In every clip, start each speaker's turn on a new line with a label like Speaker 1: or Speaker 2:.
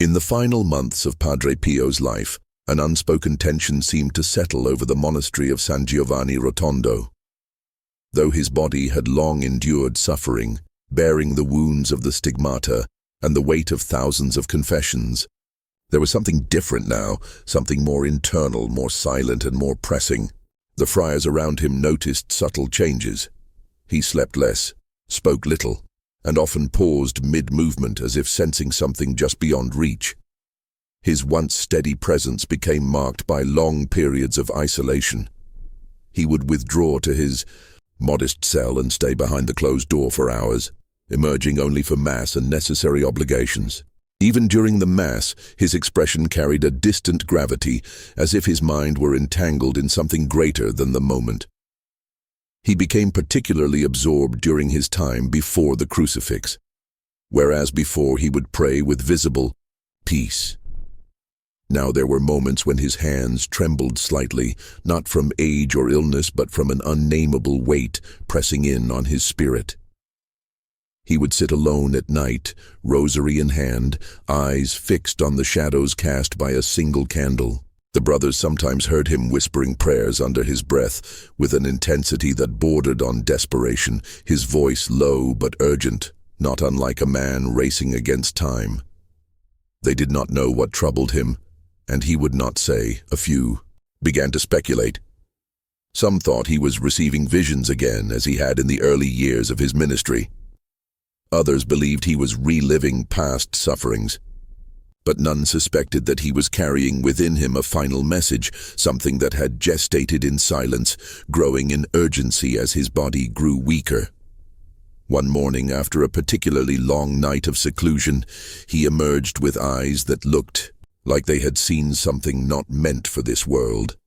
Speaker 1: In the final months of Padre Pio's life, an unspoken tension seemed to settle over the monastery of San Giovanni Rotondo. Though his body had long endured suffering, bearing the wounds of the stigmata and the weight of thousands of confessions, there was something different now, something more internal, more silent and more pressing. The friars around him noticed subtle changes. He slept less, spoke little, and often paused mid-movement as if sensing something just beyond reach. His once steady presence became marked by long periods of isolation. He would withdraw to his modest cell and stay behind the closed door for hours, emerging only for Mass and necessary obligations. Even during the Mass, his expression carried a distant gravity, as if his mind were entangled in something greater than the moment. He became particularly absorbed during his time before the crucifix, whereas before he would pray with visible peace. Now there were moments when his hands trembled slightly, not from age or illness but from an unnameable weight pressing in on his spirit. He would sit alone at night, rosary in hand, eyes fixed on the shadows cast by a single candle. The brothers sometimes heard him whispering prayers under his breath, with an intensity that bordered on desperation, his voice low but urgent, not unlike a man racing against time. They did not know what troubled him, and he would not say. A few began to speculate. Some thought he was receiving visions again, as he had in the early years of his ministry. Others believed he was reliving past sufferings. But none suspected that he was carrying within him a final message, something that had gestated in silence, growing in urgency as his body grew weaker. One morning, after a particularly long night of seclusion, he emerged with eyes that looked like they had seen something not meant for this world.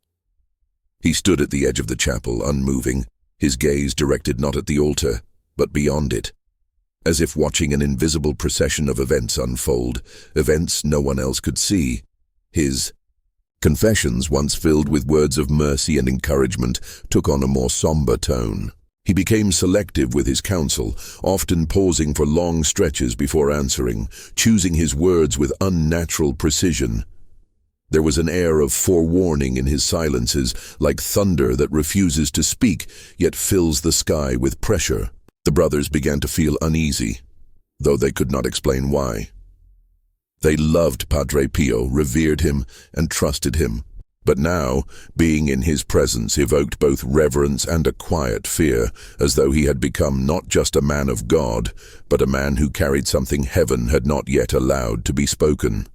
Speaker 1: He stood at the edge of the chapel, unmoving, his gaze directed not at the altar, but beyond it, as if watching an invisible procession of events unfold, events no one else could see. His confessions, once filled with words of mercy and encouragement, took on a more somber tone. He became selective with his counsel, often pausing for long stretches before answering, choosing his words with unnatural precision. There was an air of forewarning in his silences, like thunder that refuses to speak, yet fills the sky with pressure. The brothers began to feel uneasy, though they could not explain why. They loved Padre Pio, revered him, and trusted him. But now, being in his presence evoked both reverence and a quiet fear, as though he had become not just a man of God, but a man who carried something heaven had not yet allowed to be spoken.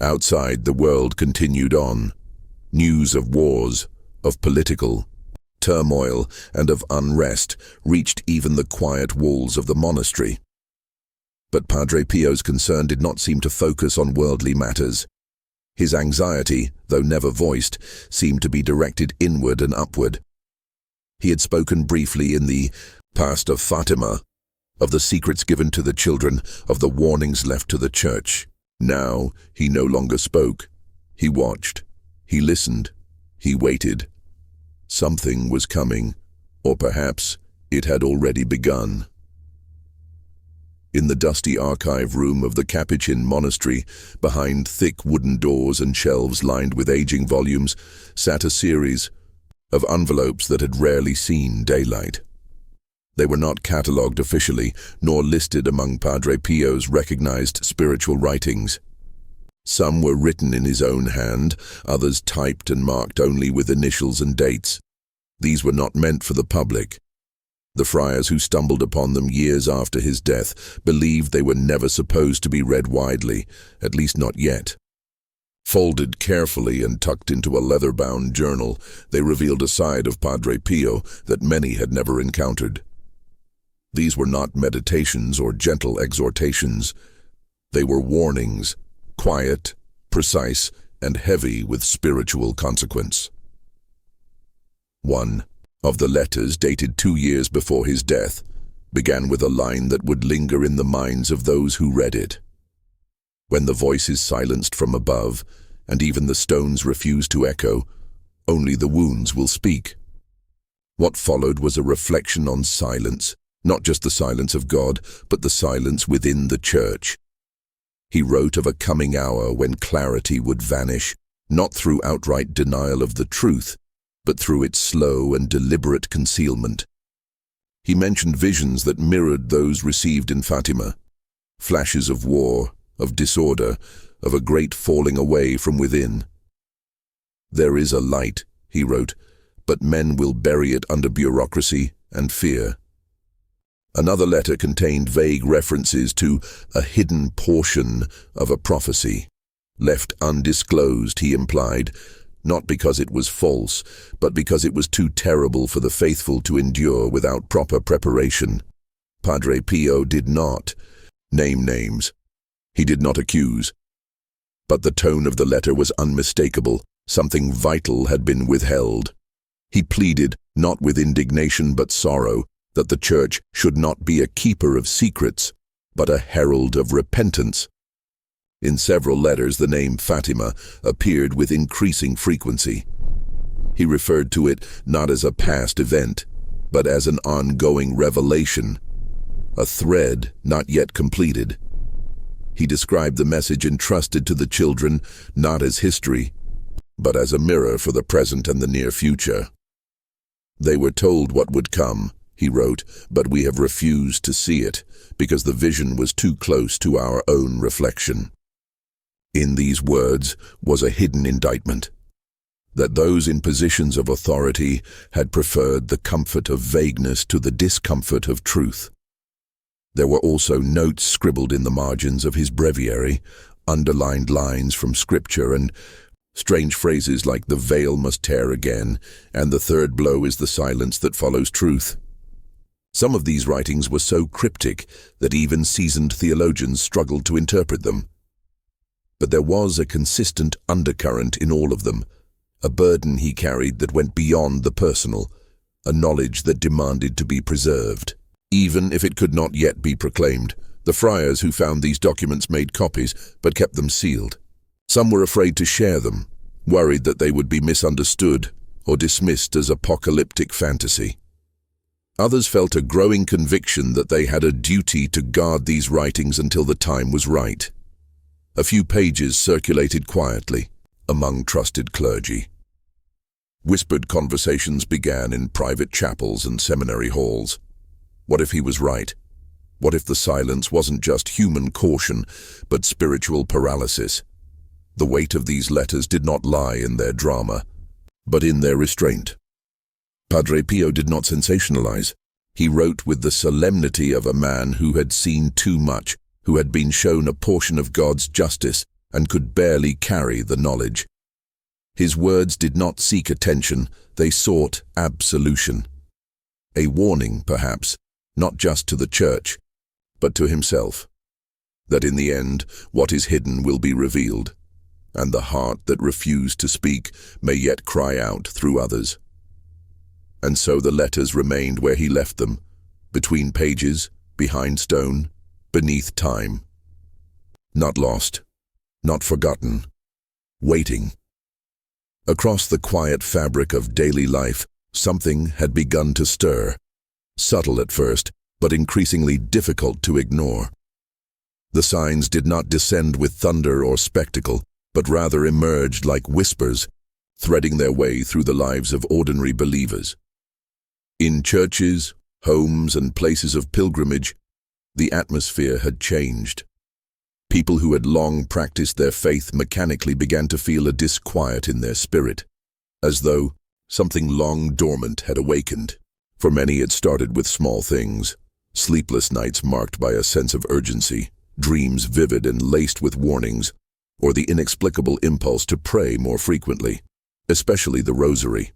Speaker 1: Outside, the world continued on. News of wars, of political turmoil, and of unrest reached even the quiet walls of the monastery. But Padre Pio's concern did not seem to focus on worldly matters. His anxiety, though never voiced, seemed to be directed inward and upward. He had spoken briefly in the past of Fatima, of the secrets given to the children, of the warnings left to the church. Now he no longer spoke. He watched. He listened. He waited. Something was coming, or perhaps it had already begun. In the dusty archive room of the Capuchin monastery, behind thick wooden doors and shelves lined with aging volumes, sat a series of envelopes that had rarely seen daylight. They were not catalogued officially, nor listed among Padre Pio's recognized spiritual writings. Some were written in his own hand, others typed and marked only with initials and dates. These were not meant for the public. The friars who stumbled upon them years after his death believed they were never supposed to be read widely, at least not yet. Folded carefully and tucked into a leather-bound journal, they revealed a side of Padre Pio that many had never encountered. These were not meditations or gentle exhortations. They were warnings, quiet, precise, and heavy with spiritual consequence. One of the letters, dated 2 years before his death, began with a line that would linger in the minds of those who read it. When the voice is silenced from above, and even the stones refuse to echo, only the wounds will speak. What followed was a reflection on silence, not just the silence of God, but the silence within the church. He wrote of a coming hour when clarity would vanish, not through outright denial of the truth, but through its slow and deliberate concealment. He mentioned visions that mirrored those received in Fatima, flashes of war, of disorder, of a great falling away from within. "There is a light," he wrote, "but men will bury it under bureaucracy and fear." Another letter contained vague references to a hidden portion of a prophecy, left undisclosed, he implied, not because it was false, but because it was too terrible for the faithful to endure without proper preparation. Padre Pio did not name names. He did not accuse. But the tone of the letter was unmistakable. Something vital had been withheld. He pleaded, not with indignation but sorrow, that the Church should not be a keeper of secrets, but a herald of repentance. In several letters, the name Fatima appeared with increasing frequency. He referred to it not as a past event, but as an ongoing revelation, a thread not yet completed. He described the message entrusted to the children not as history, but as a mirror for the present and the near future. "They were told what would come," he wrote, "but we have refused to see it, because the vision was too close to our own reflection." In these words was a hidden indictment, that those in positions of authority had preferred the comfort of vagueness to the discomfort of truth. There were also notes scribbled in the margins of his breviary, underlined lines from Scripture, and strange phrases like "the veil must tear again," and "the third blow is the silence that follows truth." Some of these writings were so cryptic that even seasoned theologians struggled to interpret them. But there was a consistent undercurrent in all of them, a burden he carried that went beyond the personal, a knowledge that demanded to be preserved. Even if it could not yet be proclaimed, the friars who found these documents made copies but kept them sealed. Some were afraid to share them, worried that they would be misunderstood or dismissed as apocalyptic fantasy. Others felt a growing conviction that they had a duty to guard these writings until the time was right. A few pages circulated quietly among trusted clergy. Whispered conversations began in private chapels and seminary halls. What if he was right? What if the silence wasn't just human caution, but spiritual paralysis? The weight of these letters did not lie in their drama, but in their restraint. Padre Pio did not sensationalize. He wrote with the solemnity of a man who had seen too much, who had been shown a portion of God's justice and could barely carry the knowledge. His words did not seek attention, they sought absolution. A warning, perhaps, not just to the Church, but to himself, that in the end what is hidden will be revealed, and the heart that refused to speak may yet cry out through others. And so the letters remained where he left them, between pages, behind stone, beneath time. Not lost, not forgotten, waiting. Across the quiet fabric of daily life, something had begun to stir, subtle at first, but increasingly difficult to ignore. The signs did not descend with thunder or spectacle, but rather emerged like whispers, threading their way through the lives of ordinary believers. In churches, homes, and places of pilgrimage, the atmosphere had changed. People who had long practiced their faith mechanically began to feel a disquiet in their spirit, as though something long dormant had awakened. For many it started with small things, sleepless nights marked by a sense of urgency, dreams vivid and laced with warnings, or the inexplicable impulse to pray more frequently, especially the rosary.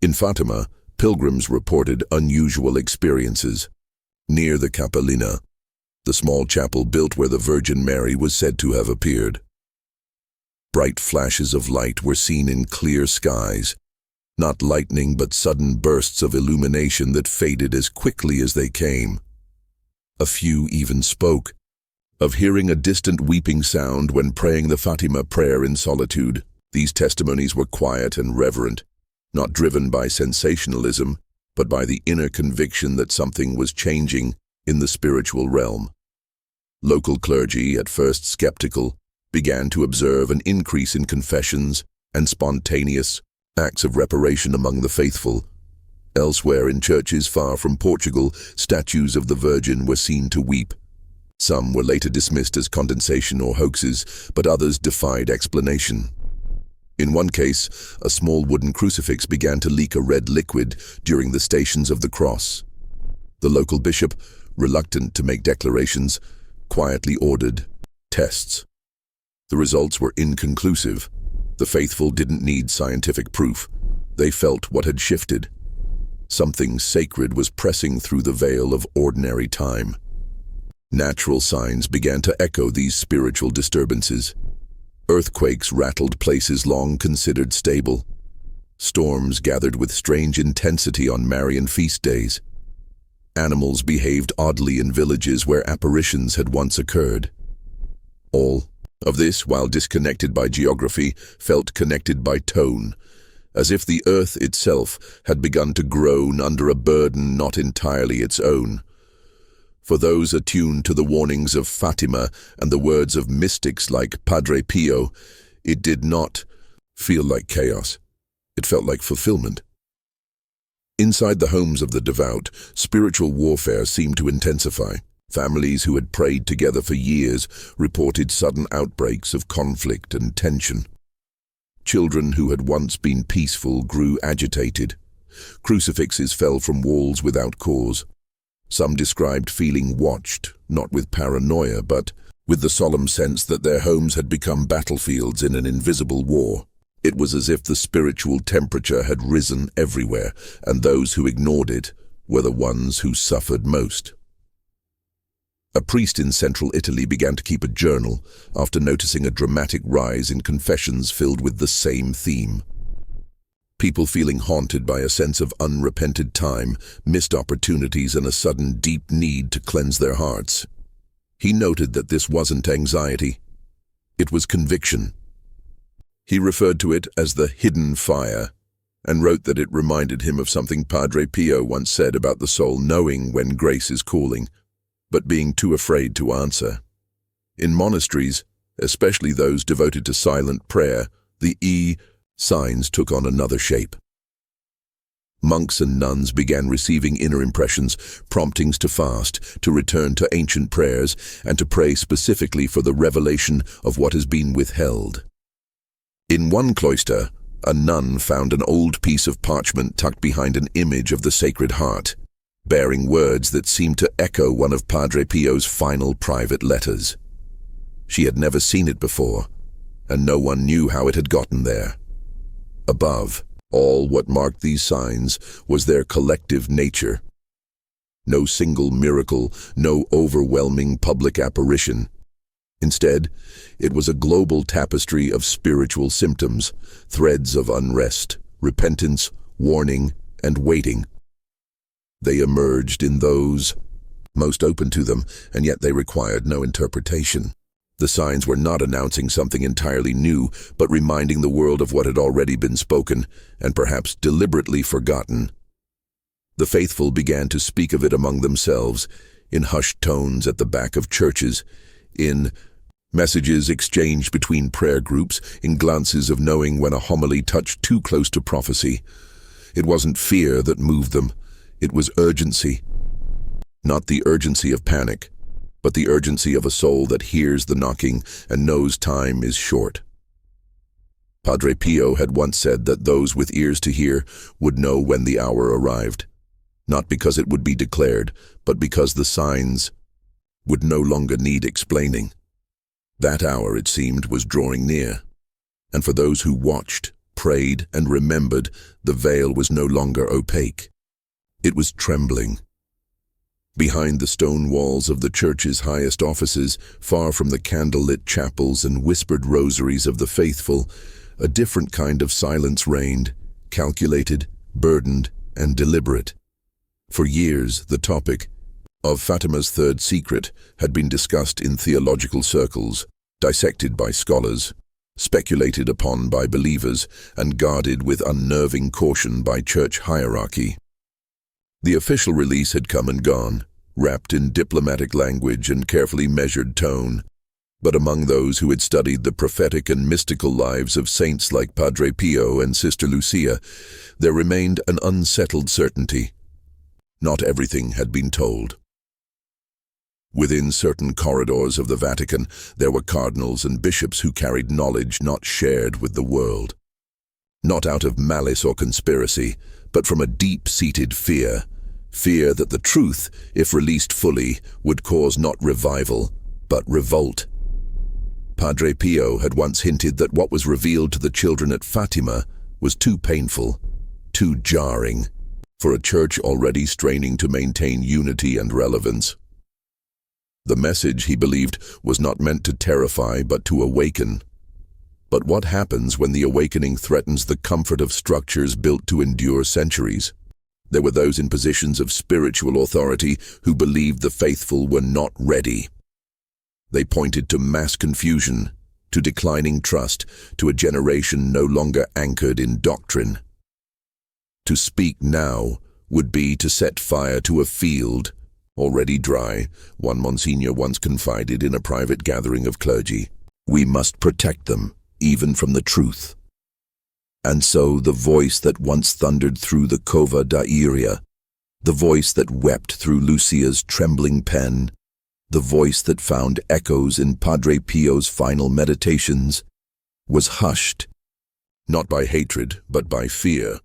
Speaker 1: In Fatima, pilgrims reported unusual experiences. Near the Capellina, the small chapel built where the Virgin Mary was said to have appeared, bright flashes of light were seen in clear skies, not lightning but sudden bursts of illumination that faded as quickly as they came. A few even spoke of hearing a distant weeping sound when praying the Fatima prayer in solitude. These testimonies were quiet and reverent, not driven by sensationalism, but by the inner conviction that something was changing in the spiritual realm. Local clergy, at first skeptical, began to observe an increase in confessions and spontaneous acts of reparation among the faithful. Elsewhere in churches far from Portugal, statues of the Virgin were seen to weep. Some were later dismissed as condensation or hoaxes, but others defied explanation. In one case, a small wooden crucifix began to leak a red liquid during the Stations of the Cross. The local bishop, reluctant to make declarations, quietly ordered tests. The results were inconclusive. The faithful didn't need scientific proof. They felt what had shifted. Something sacred was pressing through the veil of ordinary time. Natural signs began to echo these spiritual disturbances. Earthquakes rattled places long considered stable. Storms gathered with strange intensity on Marian feast days. Animals behaved oddly in villages where apparitions had once occurred. All of this, while disconnected by geography, felt connected by tone, as if the earth itself had begun to groan under a burden not entirely its own. For those attuned to the warnings of Fatima and the words of mystics like Padre Pio, it did not feel like chaos. It felt like fulfillment. Inside the homes of the devout, spiritual warfare seemed to intensify. Families who had prayed together for years reported sudden outbreaks of conflict and tension. Children who had once been peaceful grew agitated. Crucifixes fell from walls without cause. Some described feeling watched, not with paranoia, but with the solemn sense that their homes had become battlefields in an invisible war. It was as if the spiritual temperature had risen everywhere, and those who ignored it were the ones who suffered most. A priest in central Italy began to keep a journal after noticing a dramatic rise in confessions filled with the same theme. People feeling haunted by a sense of unrepented time, missed opportunities, and a sudden deep need to cleanse their hearts. He noted that this wasn't anxiety. It was conviction. He referred to it as the hidden fire, and wrote that it reminded him of something Padre Pio once said about the soul knowing when grace is calling, but being too afraid to answer. In monasteries, especially those devoted to silent prayer, the signs took on another shape. Monks and nuns began receiving inner impressions, promptings to fast, to return to ancient prayers, and to pray specifically for the revelation of what has been withheld. In one cloister, a nun found an old piece of parchment tucked behind an image of the Sacred Heart, bearing words that seemed to echo one of Padre Pio's final private letters. She had never seen it before, and no one knew how it had gotten there. Above all, what marked these signs was their collective nature. No single miracle, no overwhelming public apparition. Instead, it was a global tapestry of spiritual symptoms, threads of unrest, repentance, warning, and waiting. They emerged in those most open to them, and yet they required no interpretation. The signs were not announcing something entirely new, but reminding the world of what had already been spoken, and perhaps deliberately forgotten. The faithful began to speak of it among themselves, in hushed tones at the back of churches, in messages exchanged between prayer groups, in glances of knowing when a homily touched too close to prophecy. It wasn't fear that moved them, it was urgency. Not the urgency of panic, but the urgency of a soul that hears the knocking and knows time is short. Padre Pio had once said that those with ears to hear would know when the hour arrived, not because it would be declared, but because the signs would no longer need explaining. That hour, it seemed, was drawing near, and for those who watched, prayed, and remembered, the veil was no longer opaque. It was trembling. Behind the stone walls of the church's highest offices, far from the candlelit chapels and whispered rosaries of the faithful, a different kind of silence reigned, calculated, burdened, and deliberate. For years, the topic of Fatima's third secret had been discussed in theological circles, dissected by scholars, speculated upon by believers, and guarded with unnerving caution by church hierarchy. The official release had come and gone, wrapped in diplomatic language and carefully measured tone. But among those who had studied the prophetic and mystical lives of saints like Padre Pio and Sister Lucia, there remained an unsettled certainty. Not everything had been told. Within certain corridors of the Vatican, there were cardinals and bishops who carried knowledge not shared with the world. Not out of malice or conspiracy, but from a deep-seated fear. Fear that the truth, if released fully, would cause not revival, but revolt. Padre Pio had once hinted that what was revealed to the children at Fatima was too painful, too jarring, for a church already straining to maintain unity and relevance. The message, he believed, was not meant to terrify but to awaken. But what happens when the awakening threatens the comfort of structures built to endure centuries? There were those in positions of spiritual authority who believed the faithful were not ready. They pointed to mass confusion, to declining trust, to a generation no longer anchored in doctrine. To speak now would be to set fire to a field already dry, one Monsignor once confided in a private gathering of clergy. We must protect them, even from the truth. And so the voice that once thundered through the Cova da Iria, the voice that wept through Lucia's trembling pen, the voice that found echoes in Padre Pio's final meditations, was hushed, not by hatred, but by fear.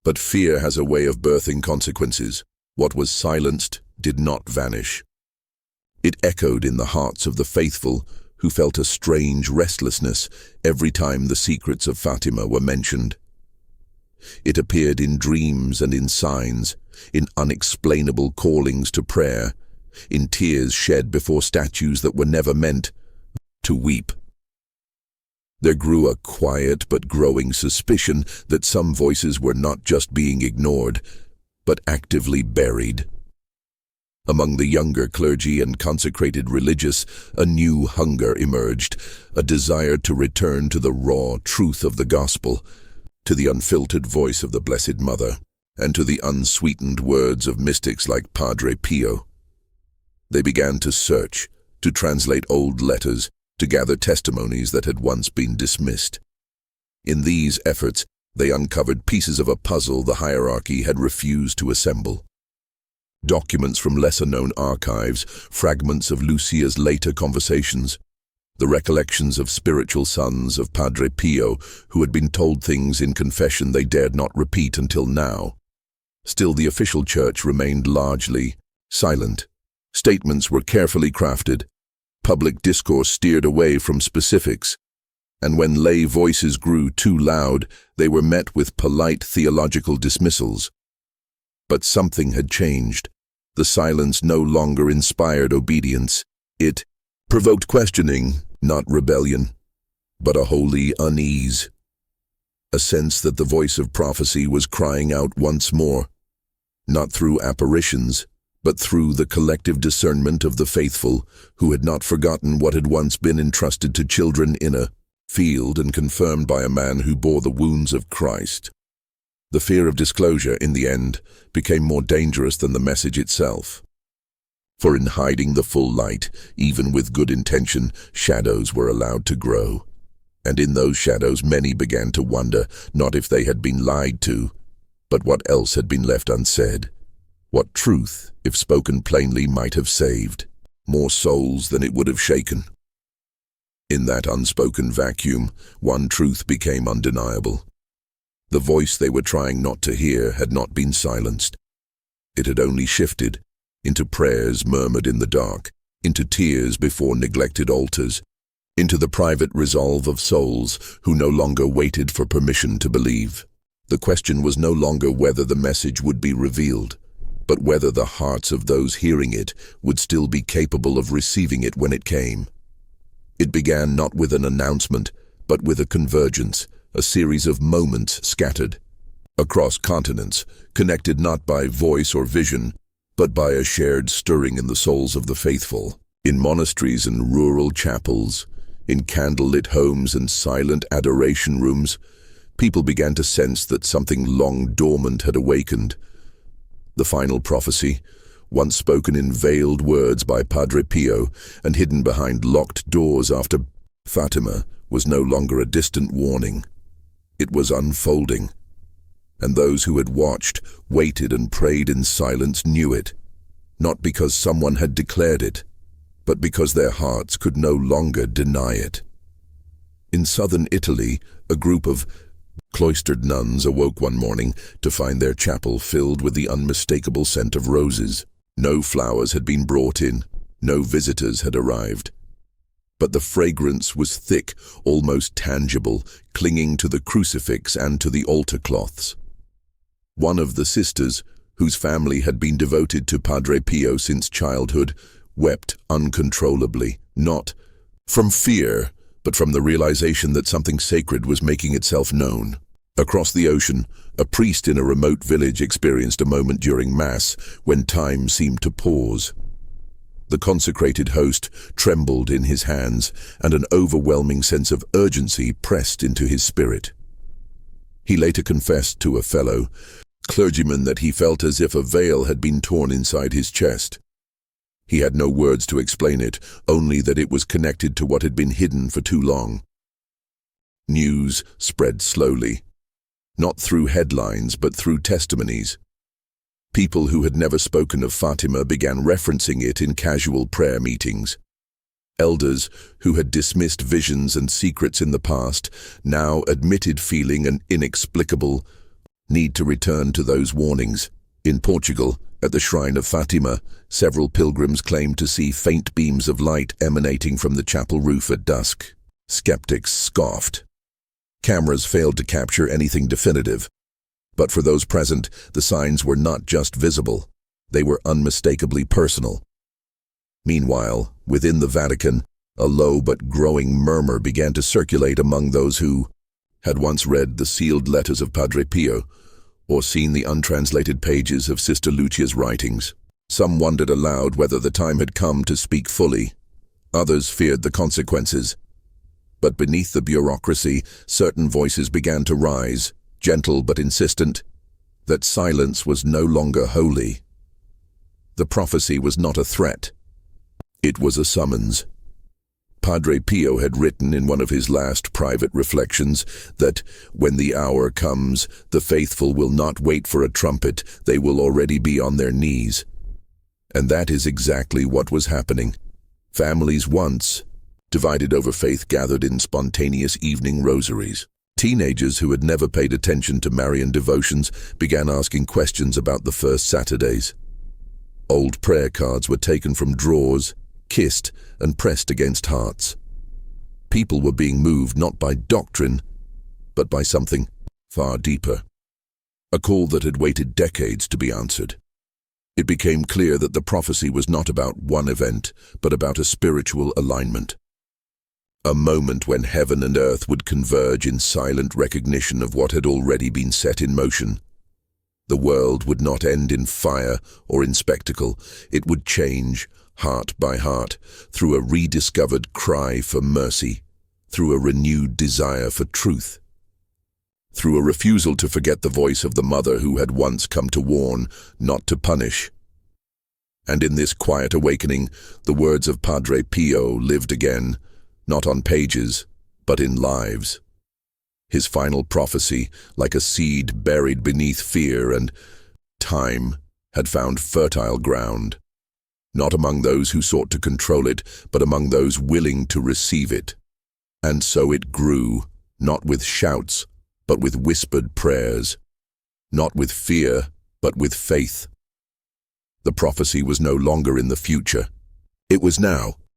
Speaker 1: But fear has a way of birthing consequences. What was silenced did not vanish. It echoed in the hearts of the faithful, who felt a strange restlessness every time the secrets of Fatima were mentioned. It appeared in dreams and in signs, in unexplainable callings to prayer, in tears shed before statues that were never meant to weep. There grew a quiet but growing suspicion that some voices were not just being ignored, but actively buried. Among the younger clergy and consecrated religious, a new hunger emerged, a desire to return to the raw truth of the gospel, to the unfiltered voice of the Blessed Mother, and to the unsweetened words of mystics like Padre Pio. They began to search, to translate old letters, to gather testimonies that had once been dismissed. In these efforts, they uncovered pieces of a puzzle the hierarchy had refused to assemble. Documents from lesser-known archives, fragments of Lucia's later conversations, the recollections of spiritual sons of Padre Pio who had been told things in confession they dared not repeat until now. Still, the official church remained largely silent. Statements were carefully crafted, public discourse steered away from specifics, and when lay voices grew too loud, they were met with polite theological dismissals. But something had changed. The silence no longer inspired obedience. It provoked questioning, not rebellion, but a holy unease. A sense that the voice of prophecy was crying out once more, not through apparitions, but through the collective discernment of the faithful who had not forgotten what had once been entrusted to children in a field and confirmed by a man who bore the wounds of Christ. The fear of disclosure, in the end, became more dangerous than the message itself. For in hiding the full light, even with good intention, shadows were allowed to grow. And in those shadows many began to wonder, not if they had been lied to, but what else had been left unsaid. What truth, if spoken plainly, might have saved more souls than it would have shaken. In that unspoken vacuum, one truth became undeniable. The voice they were trying not to hear had not been silenced. It had only shifted into prayers murmured in the dark, into tears before neglected altars, into the private resolve of souls who no longer waited for permission to believe. The question was no longer whether the message would be revealed, but whether the hearts of those hearing it would still be capable of receiving it when it came. It began not with an announcement, but with a convergence, a series of moments scattered across continents, connected not by voice or vision, but by a shared stirring in the souls of the faithful. In monasteries and rural chapels, in candlelit homes and silent adoration rooms, people began to sense that something long dormant had awakened. The final prophecy, once spoken in veiled words by Padre Pio and hidden behind locked doors after Fatima, was no longer a distant warning. It was unfolding. And those who had watched, waited and prayed in silence knew it, not because someone had declared it, but because their hearts could no longer deny it. In southern Italy, a group of cloistered nuns awoke one morning to find their chapel filled with the unmistakable scent of roses. No flowers had been brought in, no visitors had arrived. But the fragrance was thick, almost tangible, clinging to the crucifix and to the altar cloths. One of the sisters, whose family had been devoted to Padre Pio since childhood, wept uncontrollably, not from fear, but from the realization that something sacred was making itself known. Across the ocean, a priest in a remote village experienced a moment during Mass when time seemed to pause. The consecrated host trembled in his hands, and an overwhelming sense of urgency pressed into his spirit. He later confessed to a fellow clergyman that he felt as if a veil had been torn inside his chest. He had no words to explain it, only that it was connected to what had been hidden for too long. News spread slowly, not through headlines but through testimonies. People who had never spoken of Fatima began referencing it in casual prayer meetings. Elders who had dismissed visions and secrets in the past now admitted feeling an inexplicable need to return to those warnings. In Portugal, at the shrine of Fatima, several pilgrims claimed to see faint beams of light emanating from the chapel roof at dusk. Skeptics scoffed. Cameras failed to capture anything definitive. But for those present, the signs were not just visible, they were unmistakably personal. Meanwhile, within the Vatican, a low but growing murmur began to circulate among those who had once read the sealed letters of Padre Pio or seen the untranslated pages of Sister Lucia's writings. Some wondered aloud whether the time had come to speak fully. Others feared the consequences. But beneath the bureaucracy, certain voices began to rise, gentle but insistent, that silence was no longer holy. The prophecy was not a threat. It was a summons. Padre Pio had written in one of his last private reflections that, when the hour comes, the faithful will not wait for a trumpet, they will already be on their knees. And that is exactly what was happening. Families once divided over faith gathered in spontaneous evening rosaries. Teenagers who had never paid attention to Marian devotions began asking questions about the first Saturdays. Old prayer cards were taken from drawers, kissed, and pressed against hearts. People were being moved not by doctrine, but by something far deeper. A call that had waited decades to be answered. It became clear that the prophecy was not about one event, but about a spiritual alignment. A moment when heaven and earth would converge in silent recognition of what had already been set in motion. The world would not end in fire or in spectacle. It would change, heart by heart, through a rediscovered cry for mercy, through a renewed desire for truth, through a refusal to forget the voice of the mother who had once come to warn, not to punish. And in this quiet awakening, the words of Padre Pio lived again, not on pages, but in lives. His final prophecy, like a seed buried beneath fear and time, had found fertile ground, not among those who sought to control it, but among those willing to receive it. And so it grew, not with shouts, but with whispered prayers, not with fear, but with faith. The prophecy was no longer in the future. It was now.